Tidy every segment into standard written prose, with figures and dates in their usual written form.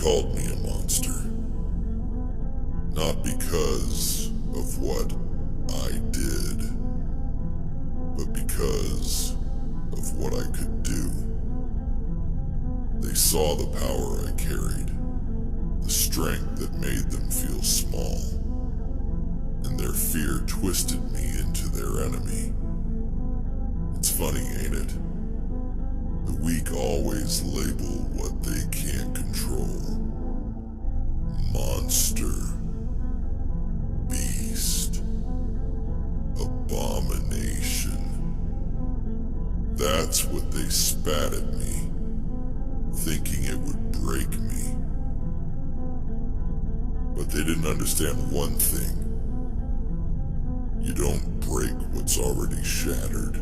called me a monster. Not because of what I did, but because of what I could do. They saw the power I carried, the strength that made them feel small, and their fear twisted me into their enemy. It's funny, ain't it? The weak always label what they can't control. Monster, beast, abomination. That's what they spat at me, thinking it would break me. But they didn't understand one thing. You don't break what's already shattered.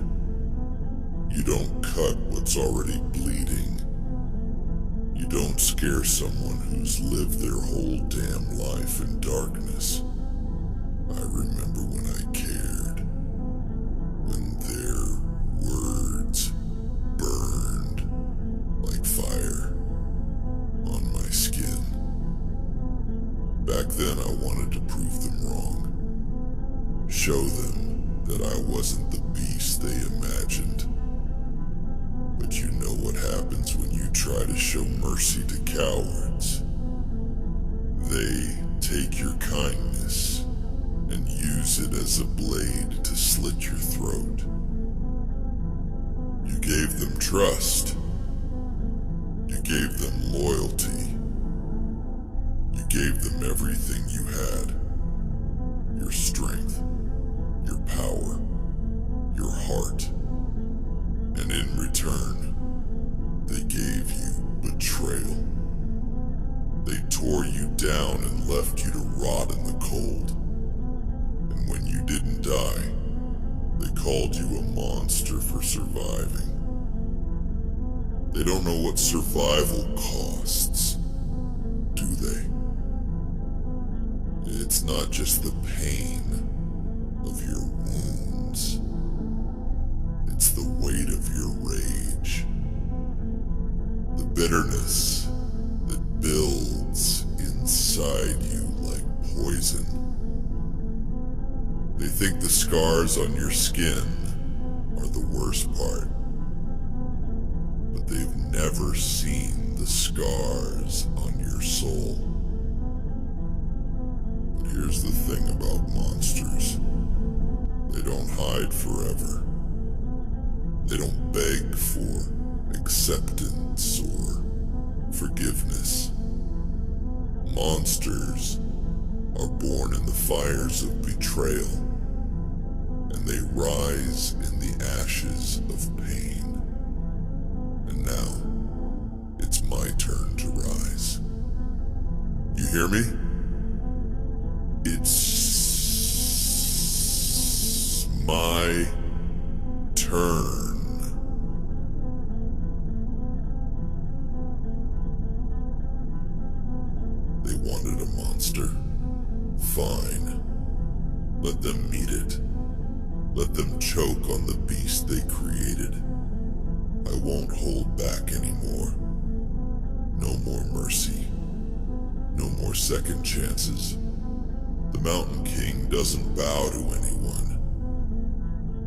You don't cut what's already bleeding. You don't scare someone who's lived their whole damn life in darkness. I remember when I cared, when their words burned like fire on my skin. Back then I wanted to prove them wrong. Show them that I wasn't the beast they imagined. But you know what happens when you try to show mercy to cowards. They take your kindness and use it as a blade to slit your throat. You gave them trust. You gave them loyalty. You gave them everything you had. Your strength, your power, your heart. And in return, they gave you betrayal. They tore you down and left you to rot in the cold. And when you didn't die, they called you a monster for surviving. They don't know what survival costs, do they? It's not just the pain of your wounds. It's the weight of your rage. The bitterness that builds inside you like poison. They think the scars on your skin are the worst part. But they've never seen the scars on your soul. But here's the thing about monsters. They don't hide forever. They don't beg for acceptance or forgiveness. Monsters are born in the fires of betrayal, and they rise in the ashes of pain. And now, it's my turn to rise. You hear me? It's my turn. They wanted a monster. Fine. Let them meet it. Let them choke on the beast they created. I won't hold back anymore. No more mercy. No more second chances. The Mountain King doesn't bow to anyone.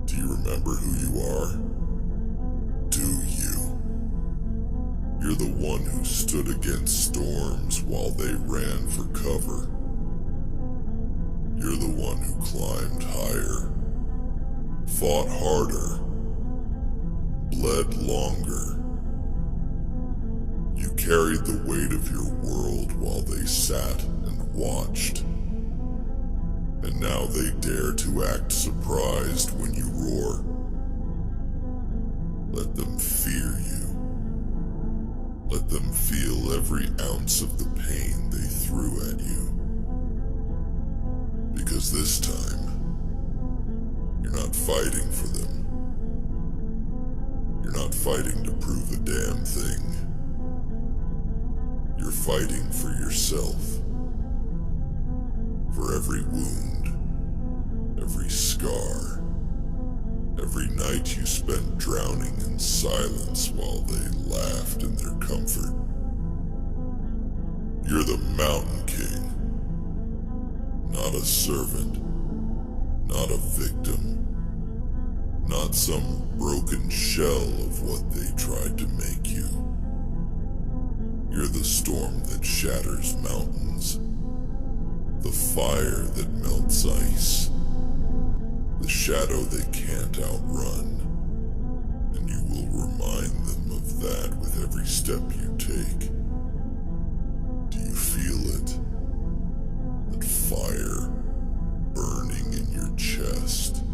Do you remember who you are? Do you? You're the one who stood against storms while they ran for cover. You're the one who climbed higher, fought harder, bled longer. You carried the weight of your world while they sat and watched. And now they dare to act surprised when you roar. Let them fear you. Let them feel every ounce of the pain they threw at you. Because this time, you're not fighting for them. You're not fighting to prove a damn thing. You're fighting for yourself. For every wound, every scar, every night you spent drowning in silence while they laughed in their comfort. You're the Mountain King. Not a servant. Not a victim. Not some broken shell of what they tried to make you. You're the storm that shatters mountains. The fire that melts ice. The shadow they can't outrun. And you will remind them of that with every step you take. Do you feel it? That fire burning in your chest.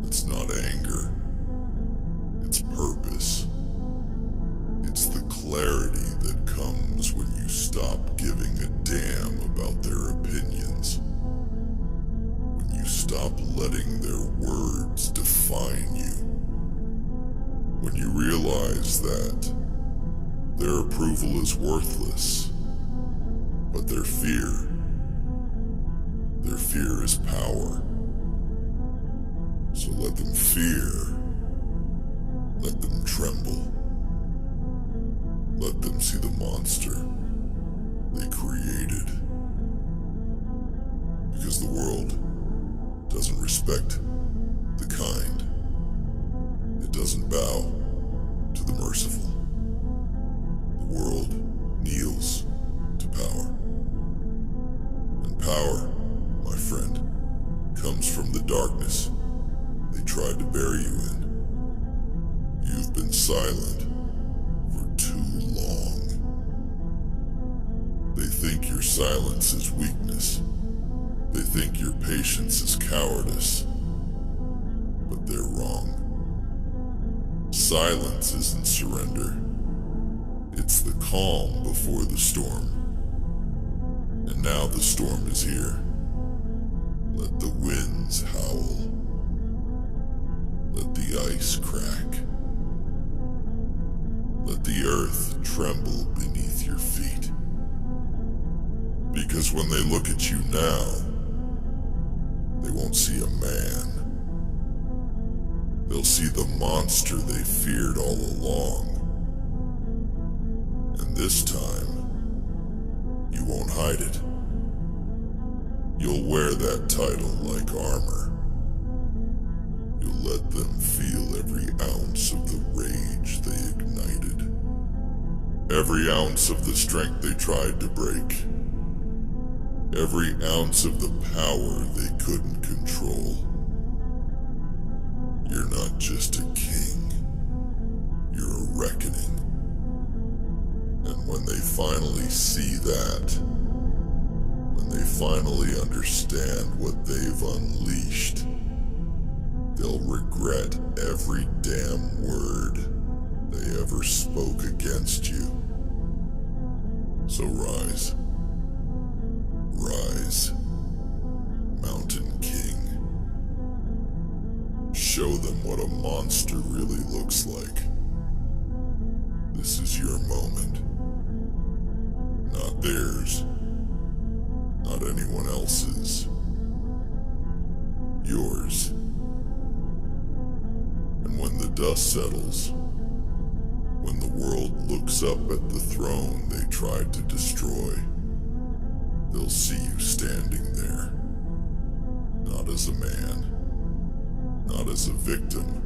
It's not anger. It's purpose. It's the clarity that comes when you stop giving a damn about their opinions. When you stop letting their words define you. When you realize that their approval is worthless, but their fear is power. So let them fear, let them tremble, let them see the monster they created. Because the world doesn't respect the kind. It doesn't bow to the merciful. The world kneels to power. And power, my friend, comes from the darkness they tried to bury you in. You've been silent for too long. They think your silence is weakness. They think your patience is cowardice. But they're wrong. Silence isn't surrender. It's the calm before the storm. And now the storm is here. Let the winds howl. Let the ice crack. Let the earth tremble beneath your feet. Because when they look at you now, they won't see a man. They'll see the monster they feared all along. And this time, you won't hide it. You'll wear that title like armor. You'll let them feel every ounce of the rage they ignited. Every ounce of the strength they tried to break. Every ounce of the power they couldn't control. You're not just a king. You're a reckoning. And when they finally see that, when they finally understand what they've unleashed, they'll regret every damn word they ever spoke against you. So rise. Rise, Mountain King. Show them what a monster really looks like. This is your moment. Not theirs. Not anyone else's. Yours. And when the dust settles, when the world looks up at the throne they tried to destroy, they'll see you standing there. Not as a man. Not as a victim.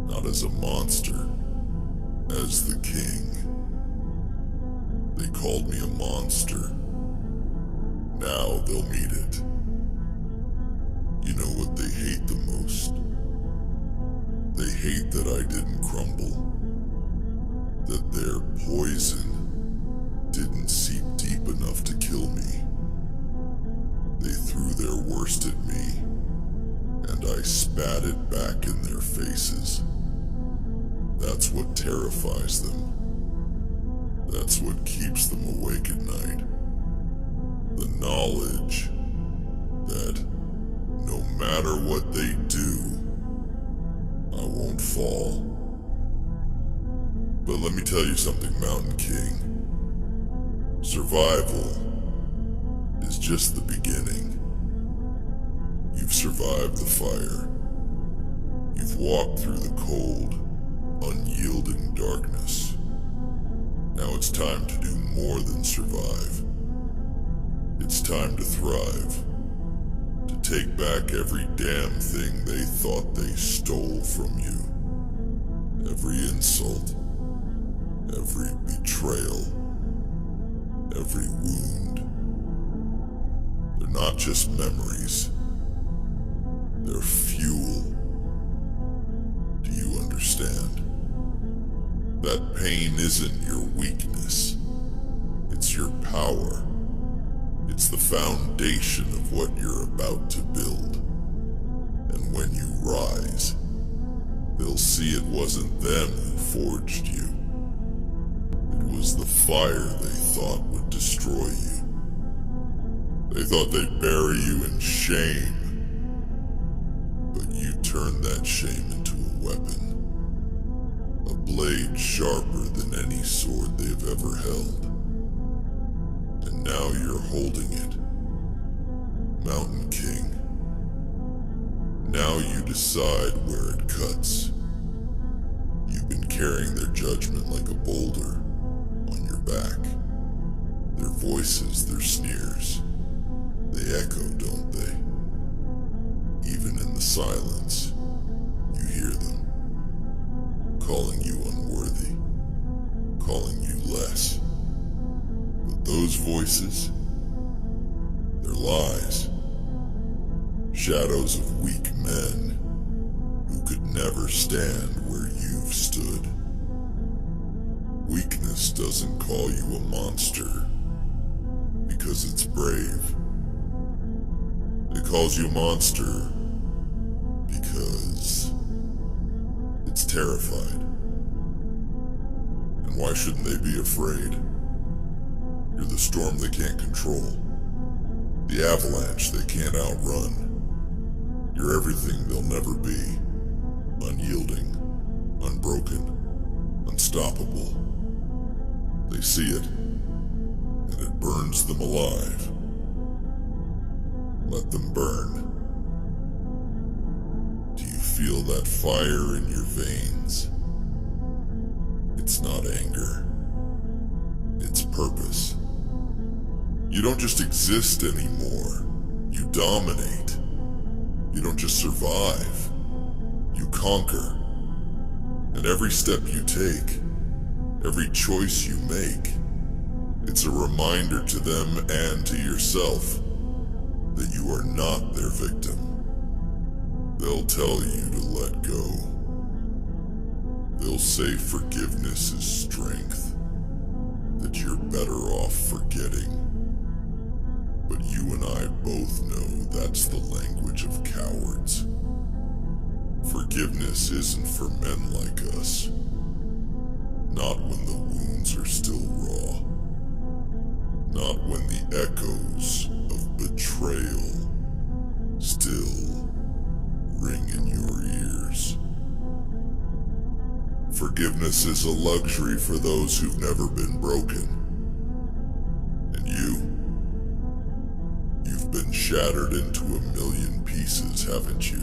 Not as a monster. As the king. They called me a monster. Now they'll meet it. You know what they hate the most? They hate that I didn't crumble. That their poison didn't seep deep enough to kill me. They threw their worst at me, and I spat it back in their faces. That's what terrifies them. That's what keeps them awake at night. The knowledge that no matter what they do, I won't fall. But let me tell you something, Mountain King. Survival is just the beginning. You've survived the fire. You've walked through the cold, unyielding darkness. Now it's time to do more than survive. It's time to thrive. To take back every damn thing they thought they stole from you. Every insult, every betrayal, every wound. They're not just memories. They're fuel. Do you understand? That pain isn't your weakness. It's your power. It's the foundation of what you're about to build. And when you rise, they'll see it wasn't them who forged you. It was the fire they thought would destroy you. They thought they'd bury you in shame. But you turned that shame into a weapon. A blade sharper than any sword they've ever held. And now you're holding it. Mountain King. Now you decide where it cuts. You've been carrying their judgment like a boulder on your back. Their voices, their sneers. They echo, don't they? Even in the silence, you hear them. Calling you unworthy. Calling you less. But those voices, they're lies. Shadows of weak men who could never stand where you've stood. Weakness doesn't call you a monster because it's brave. It calls you a monster because it's terrified. And why shouldn't they be afraid? You're the storm they can't control. The avalanche they can't outrun. You're everything they'll never be. Unyielding, unbroken, unstoppable. They see it, and it burns them alive. Let them burn. Do you feel that fire in your veins? It's not anger. It's purpose. You don't just exist anymore. You dominate. You don't just survive. You conquer. And every step you take, every choice you make, it's a reminder to them and to yourself that you are not their victim. They'll tell you to let go. They'll say forgiveness is strength, that you're better off forgetting. But you and I both know that's the language of cowards. Forgiveness isn't for men like us. Not when the wounds are still raw. Not when the echoes of betrayal still ring in your ears. Forgiveness is a luxury for those who've never been broken. And you've been shattered into a million pieces, haven't you?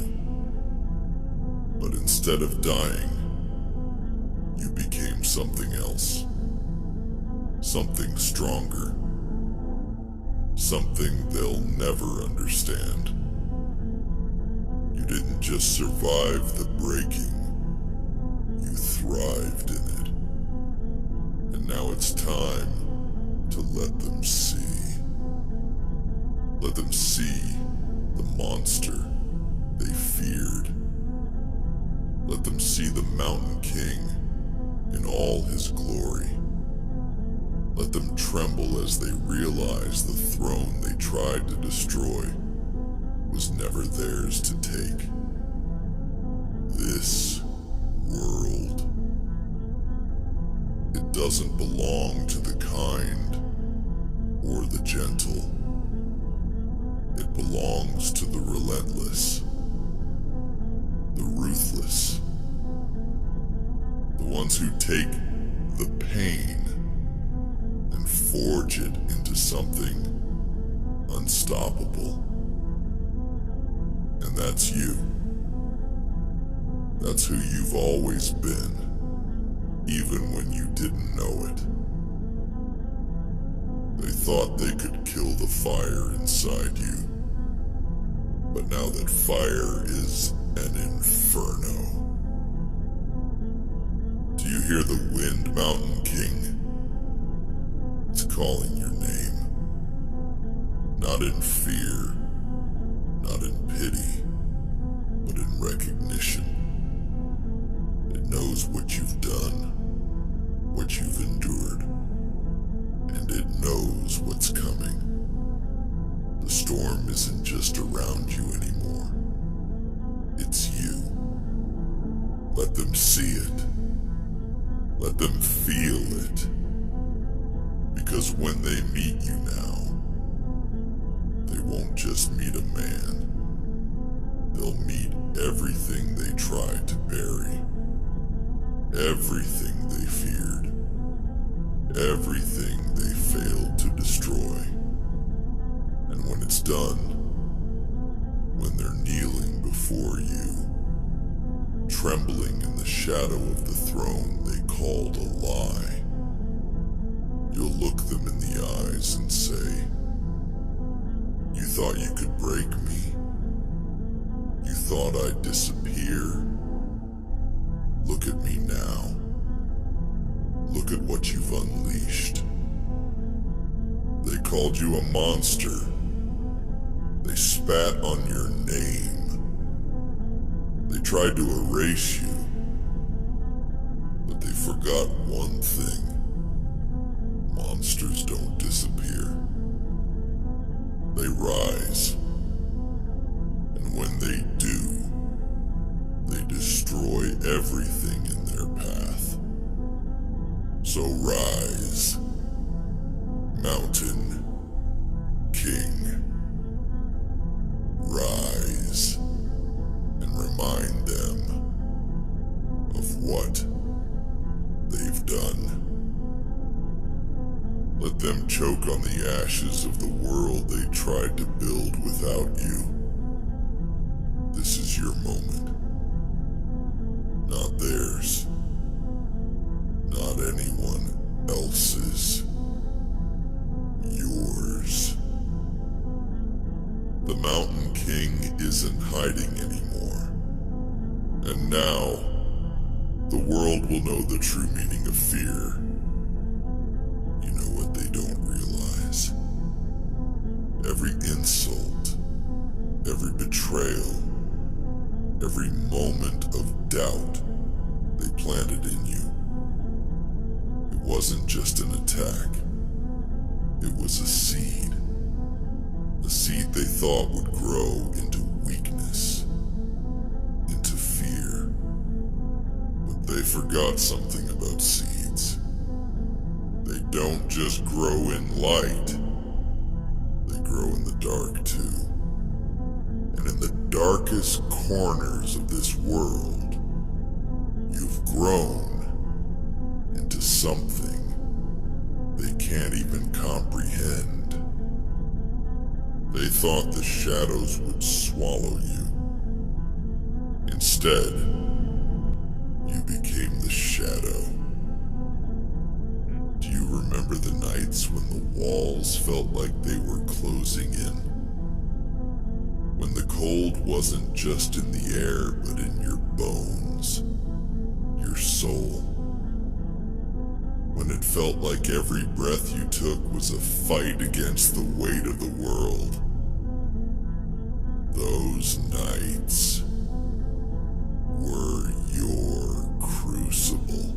But instead of dying, you became something else. Something stronger. Something they'll never understand. You didn't just survive the breaking, you thrived in it. And now it's time to let them see. Let them see the monster they feared. Let them see the Mountain King in all his glory. Let them tremble as they realize the throne they tried to destroy was never theirs to take. This world, it doesn't belong to the kind or the gentle. It belongs to the relentless, the ruthless, the ones who take the pain and forge it into something unstoppable. And that's you. That's who you've always been, even when you didn't know it. They thought they could kill the fire inside you. But now that fire is an inferno. Do you hear the wind, Mountain King? It's calling your name. Not in fear, not in pity, but in recognition. It knows what you've done, what you've endured, and it knows what's coming. The storm isn't just around you anymore. It's you. Let them see it. Let them feel it. Because when they meet you now, they won't just meet a man. They'll meet everything they tried to bury. Everything they feared. Everything they failed to destroy. And when it's done, when they're kneeling before you, trembling in the shadow of the throne they called a lie, you'll look them in the eyes and say, "You thought you could break me? You thought I'd disappear? Look at me now. Look at what you've unleashed. They called you a monster. They spat on your name. They tried to erase you. But they forgot one thing. Monsters don't disappear. They rise. And when they do, they destroy everything in their path. So rise, Mountain King. Rise and remind them of what they've done. Let them choke on the ashes of the world they tried to build without you. This is your moment. Not theirs. Not anyone else's. Yours. The Mountain King isn't hiding anymore. And now, the world will know the true meaning of fear. You know what they don't realize? Every insult, every betrayal, every moment of doubt they planted in you. It wasn't just an attack. It was a seed. A seed they thought would grow into weakness, into fear. But they forgot something about seeds. They don't just grow in light. They grow in the dark too. And in the darkest corners of this world, you've grown into something they can't even comprehend. They thought the shadows would swallow you. Instead, you became the shadow. Do you remember the nights when the walls felt like they were closing in? When the cold wasn't just in the air, but in your bones, your soul. When it felt like every breath you took was a fight against the weight of the world. Those nights were your crucible.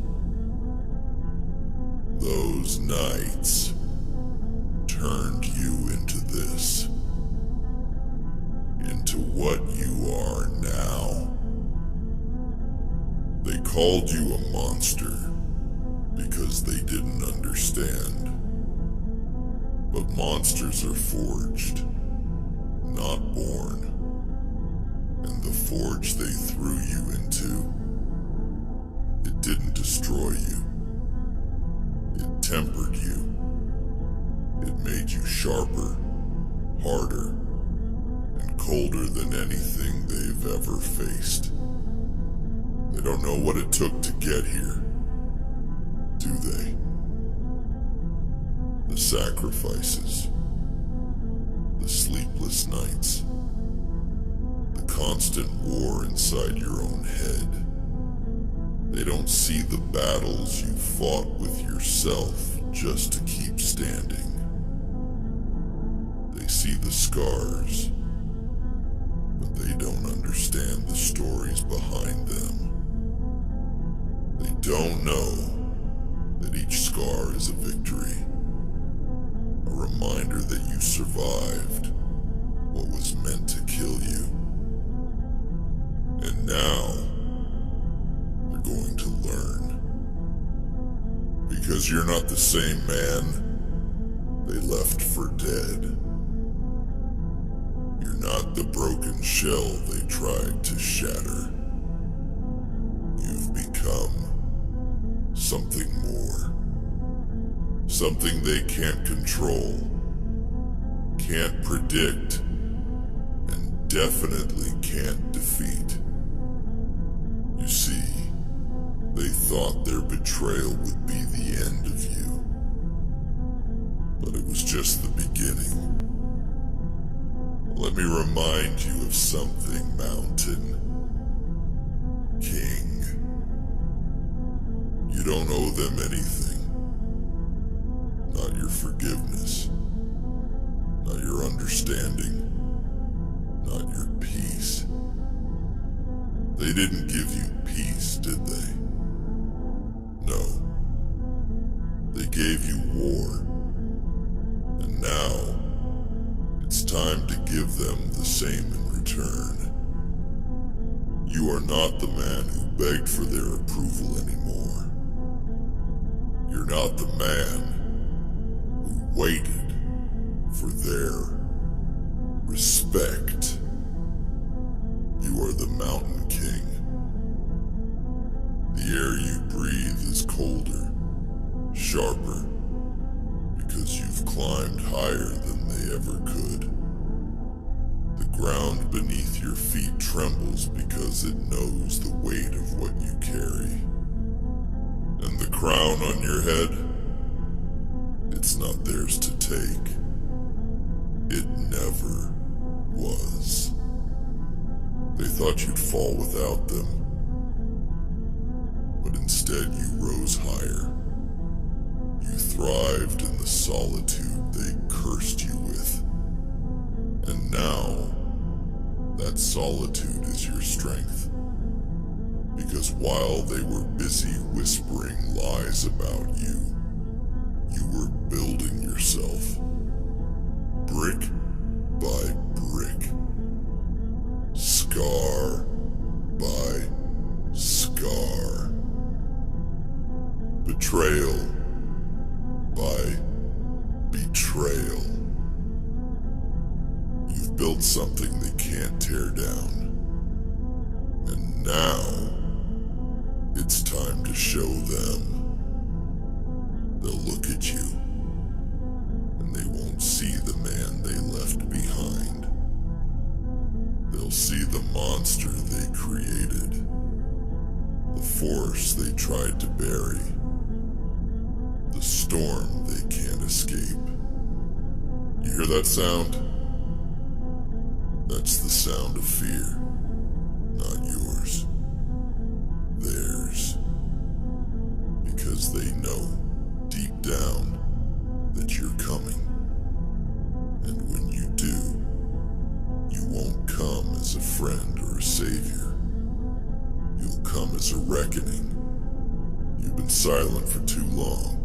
Those nights turned you into this. Into what you are now. They called you a monster because they didn't understand. But monsters are forged, not born. And the forge they threw you into, it didn't destroy you. It tempered you. It made you sharper, harder, and colder than anything they've ever faced. They don't know what it took to get here, do they? The sacrifices, the sleepless nights, the constant war inside your own head. They don't see the battles you fought with yourself just to keep standing. They see the scars, but they don't understand the stories behind them. They don't know that each scar is a victory, a reminder that you survived what was meant to kill you. And now, they're going to learn. Because you're not the same man they left for dead. You're not the broken shell they tried to shatter. You've become something more. Something they can't control, can't predict, and definitely can't defeat. You see, they thought their betrayal would be the end of you. But it was just the beginning. Let me remind you of something, Mountain King. You don't owe them anything. Not your forgiveness. Not your understanding. Not your peace. They didn't give you peace, did they? No. They gave you war. And now, it's time to give them the same in return. You are not the man who begged for their approval anymore. You're not the man who waited for their respect. You are the Mountain King. The air you breathe is colder, sharper, because you've climbed higher than they ever could. The ground beneath your feet trembles because it knows the weight of what you carry. And the crown on your head, it's not theirs to take. It never was. They thought you'd fall without them. But instead you rose higher. You thrived in the solitude they cursed you with. And now, that solitude is your strength. Because while they were busy whispering lies about you, you were building yourself. Brick by brick. Scar by scar. Betrayal by betrayal. You've built something they can't tear down. And now, it's time to show them. They'll look at you, and they won't see the man they left behind. They'll see the monster they created, the force they tried to bury, the storm they can't escape. You hear that sound? That's the sound of fear, not yours. Theirs. Because they know, deep down, that you're coming. And when you do, you won't come as a friend or a savior. You'll come as a reckoning. You've been silent for too long.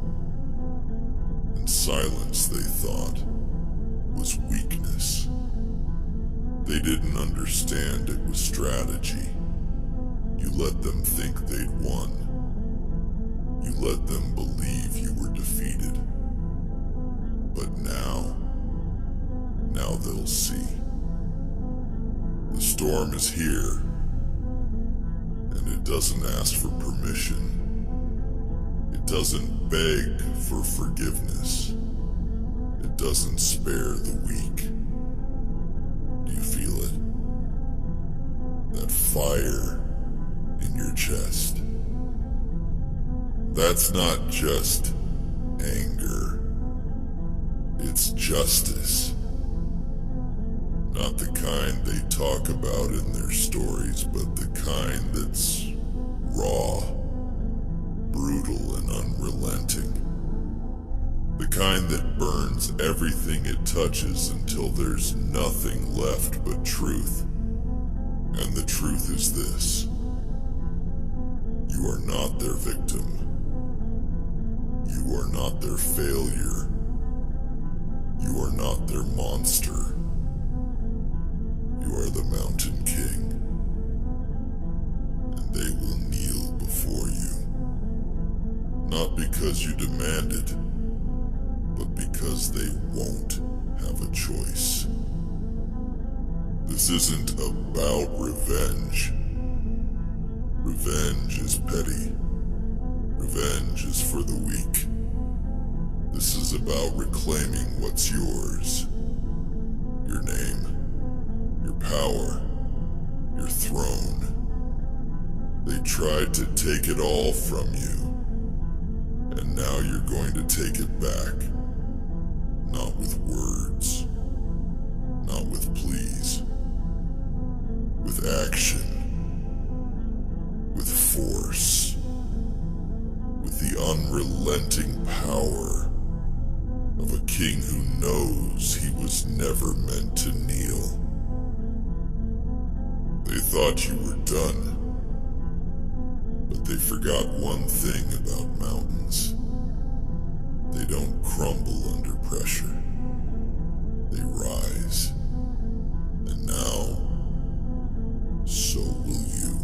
And silence, they thought, was weakness. They didn't understand it was strategy. You let them think they'd won. You let them believe you were defeated. But now they'll see. The storm is here, and it doesn't ask for permission. It doesn't beg for forgiveness. It doesn't spare the weak. Do you feel it? That fire in your chest. That's not just anger. It's justice. Not the kind they talk about in their stories, but the kind that's raw, brutal, and unrelenting. The kind that burns everything it touches until there's nothing left but truth. And the truth is this: you are not their victim. You are not their failure. You are not their monster. You are the Mountain King. And they will kneel before you. Not because you demand it, but because they won't have a choice. This isn't about revenge. Revenge is petty. Revenge is for the weak. This is about reclaiming what's yours. Your name, your power, your throne. They tried to take it all from you, and now you're going to take it back. Not with words, not with pleas, with action, with force, with the unrelenting power of a king who knows he was never meant to kneel. They thought you were done, but they forgot one thing about mountains. They don't crumble under pressure. They rise. And now, so will you.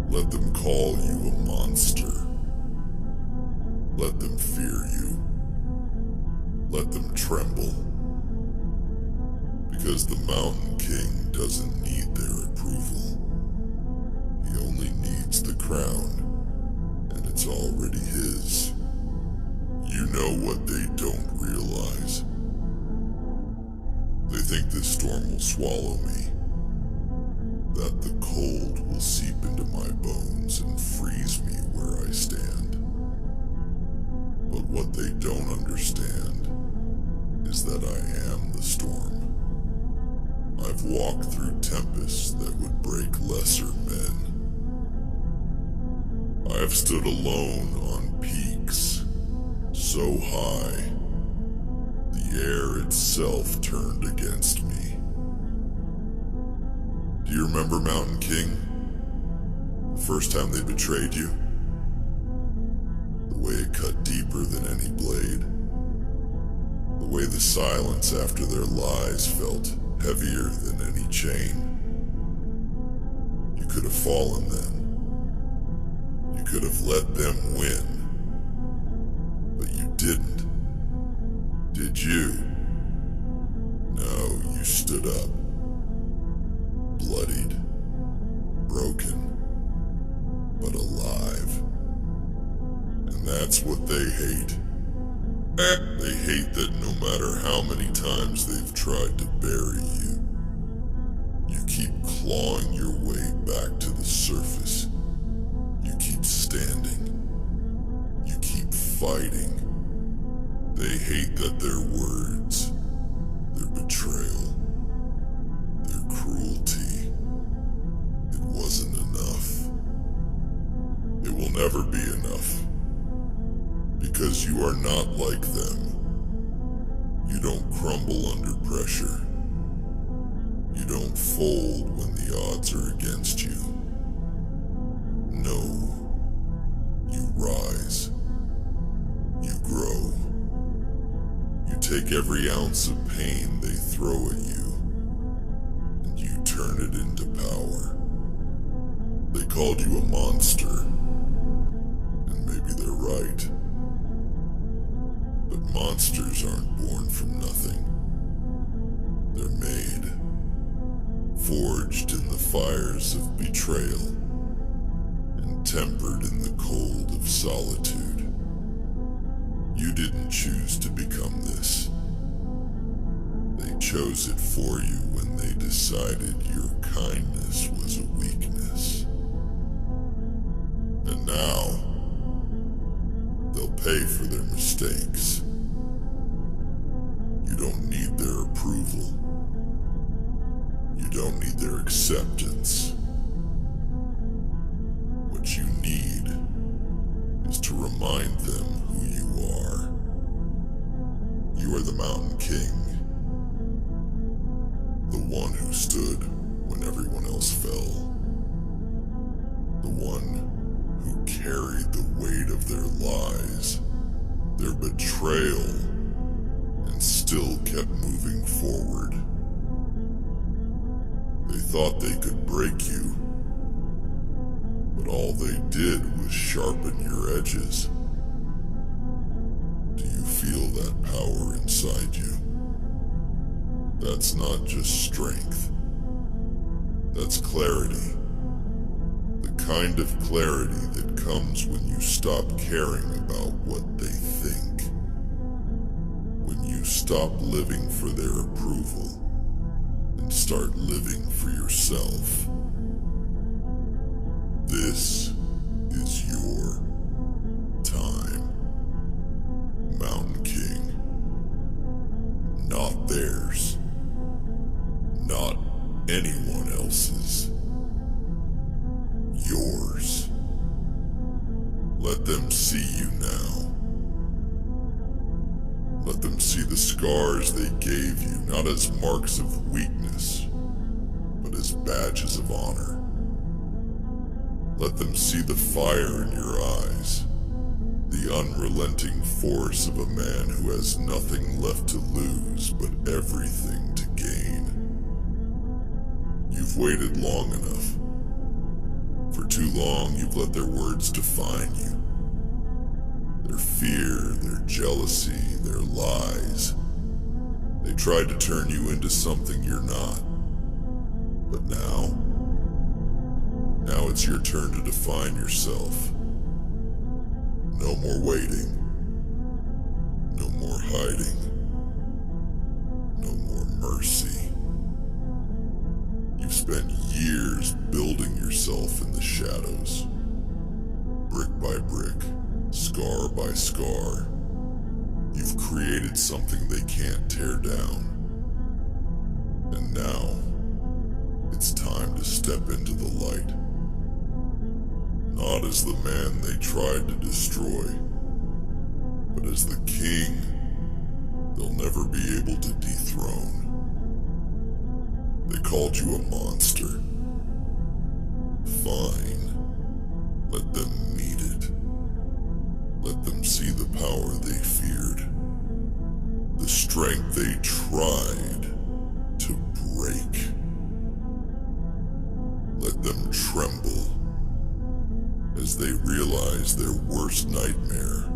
Let them call you a monster. Let them fear you. Let them tremble. Because the Mountain King doesn't need their approval. He only needs the crown, and it's already his. You know what they don't realize. They think this storm will swallow me. That the cold will seep into my bones and freeze me where I stand. But what they don't understand is that I am the storm. I've walked through tempests that would break lesser men. I've stood alone on peaks so high, the air itself turned against me. Do you remember Mountain King? The first time they betrayed you? The way it cut deeper than any blade. The way the silence after their lies felt heavier than any chain. You could have fallen then. You could have let them win. But you didn't. Did you? No, you stood up. Bloodied. Broken. But alive. And that's what they hate. They hate that no matter how many times they've tried to bury you, you keep clawing your way back to the surface. You keep standing. You keep fighting. They hate that their words, their betrayal, their cruelty, it wasn't enough. It will never be enough. Because you are not like them. You don't crumble under pressure. You don't fold when the odds are against you. No. You rise. You grow. You take every ounce of pain they throw at you, and you turn it into power. They called you a monster, and maybe they're right. But monsters aren't born from nothing. They're made, forged in the fires of betrayal, and tempered in the cold of solitude. You didn't choose to become this. They chose it for you when they decided your kindness was a weakness. And now, they'll pay for their mistakes. approval. You don't need their acceptance. What you need is to remind them who you are. You are the Mountain King. The one who stood when everyone else fell. The one who carried the weight of their lies, their betrayal, and still kept moving forward. They thought they could break you, but all they did was sharpen your edges. Do you feel that power inside you? That's not just strength. That's clarity. The kind of clarity that comes when you stop caring about what they think. When you stop living for their approval and start living for yourself. This is your time, Mountain King. Not theirs. Not anyone else's. Yours. Let them see you now. Let them see the scars they gave you, not as marks of weakness, but as badges of honor. Let them see the fire in your eyes, the unrelenting force of a man who has nothing left to lose but everything to gain. You've waited long enough. For too long, you've let their words define you. Their fear, their jealousy, their lies. They tried to turn you into something you're not. But now it's your turn to define yourself. No more waiting. No more hiding. No more mercy. You've spent years building yourself in the shadows. Brick by brick, scar by scar. You've created something they can't tear down. And now, it's time to step into the light. Not as the man they tried to destroy, but as the king they'll never be able to dethrone. They called you a monster. Fine. Let them meet it. Let them see the power they feared. The strength they tried to break. Let them tremble as they realize their worst nightmare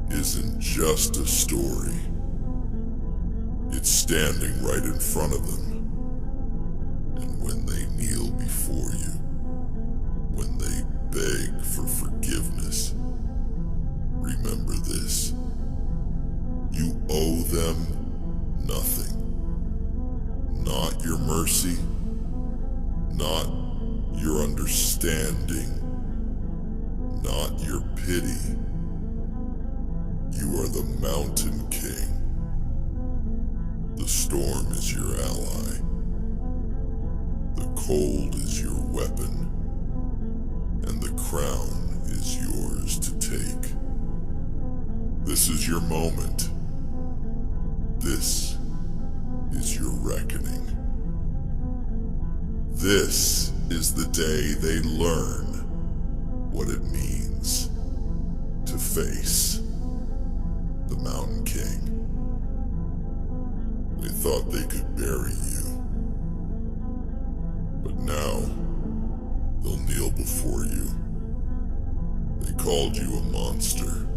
isn't just a story. It's standing right in front of them. And when they kneel before you, when they beg for forgiveness, remember this. You owe them nothing. Not your mercy, not your understanding, not your pity. You are the Mountain King. The storm is your ally. The cold is your weapon. And the crown is yours to take. This is your moment. This is your reckoning. This is the day they learn what it means to face the Mountain King. They thought they could bury you, but now they'll kneel before you. They called you a monster.